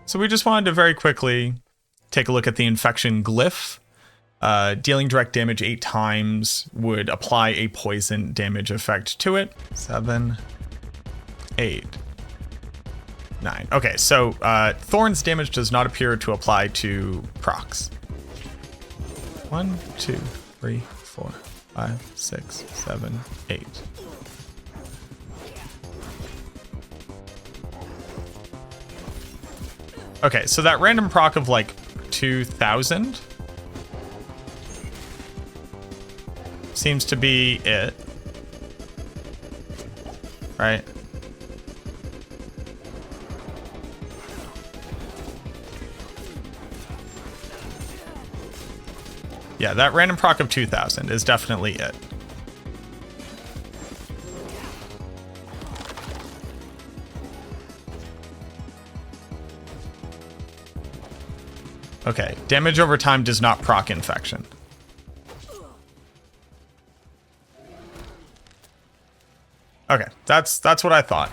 So we just wanted to very quickly take a look at the infection glyph. Dealing direct damage 8 times would apply a poison damage effect to it. 7, 8, 9. Okay, so Thorn's damage does not appear to apply to Procs. 1, 2, 3, 4, 5, 6, 7, 8. Okay, so that random proc of like 2,000 seems to be it, right? Yeah, that random proc of 2,000 is definitely it. Okay, damage over time does not proc infection. Okay, that's what I thought.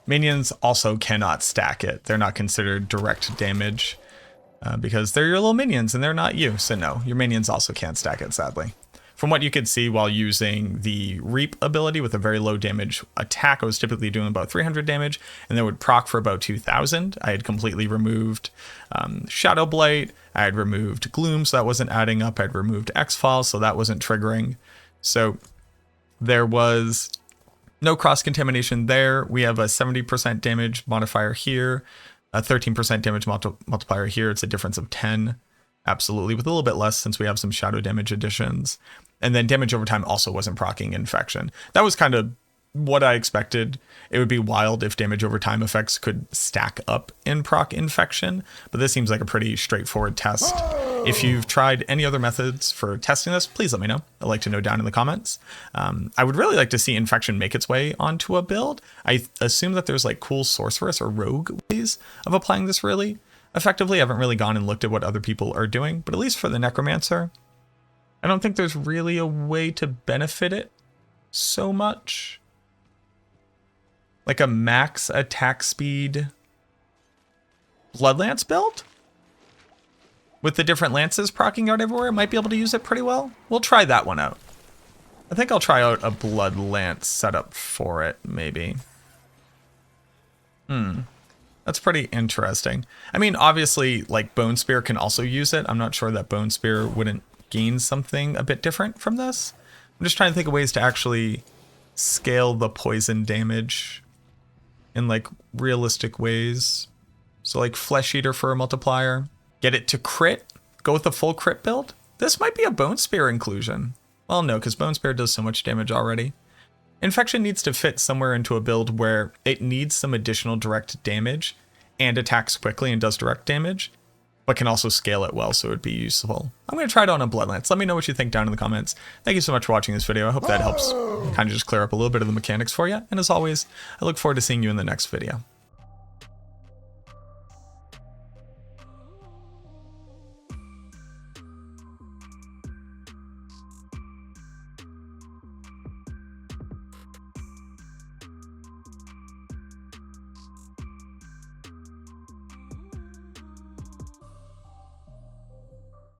Minions also cannot stack it. They're not considered direct damage because they're your little minions and they're not you. So no, your minions also can't stack it, sadly. From what you could see while using the Reap ability with a very low damage attack, I was typically doing about 300 damage, and that would proc for about 2,000. I had completely removed Shadow Blight. I had removed Gloom, so that wasn't adding up. I'd removed X-Fall, so that wasn't triggering. So there was no cross-contamination there. We have a 70% damage modifier here, a 13% damage multiplier here. It's a difference of 10, absolutely, with a little bit less since we have some shadow damage additions. And then damage over time also wasn't proccing infection. That was kind of what I expected. It would be wild if damage over time effects could stack up in proc infection, but this seems like a pretty straightforward test. If you've tried any other methods for testing this, please let me know. I'd like to know down in the comments. I would really like to see infection make its way onto a build. I assume that there's like cool sorceress or rogue ways of applying this really effectively. I haven't really gone and looked at what other people are doing, but at least for the Necromancer, I don't think there's really a way to benefit it so much. Like a max attack speed Bloodlance build? With the different lances proccing out everywhere, might be able to use it pretty well. We'll try that one out. I think I'll try out a Bloodlance setup for it, maybe. That's pretty interesting. I mean, obviously, like Bone Spear can also use it. I'm not sure that Bone Spear wouldn't gain something a bit different from this. I'm just trying to think of ways to actually scale the poison damage in like realistic ways. So like Flesh Eater for a multiplier. Get it to crit. Go with a full crit build. This might be a Bone Spear inclusion. Well, no, because Bone Spear does so much damage already. Infection needs to fit somewhere into a build where it needs some additional direct damage and attacks quickly and does direct damage, but can also scale it well, so it would be useful. I'm going to try it on a Bloodlance. Let me know what you think down in the comments. Thank you so much for watching this video. I hope that helps kind of just clear up a little bit of the mechanics for you. And as always, I look forward to seeing you in the next video.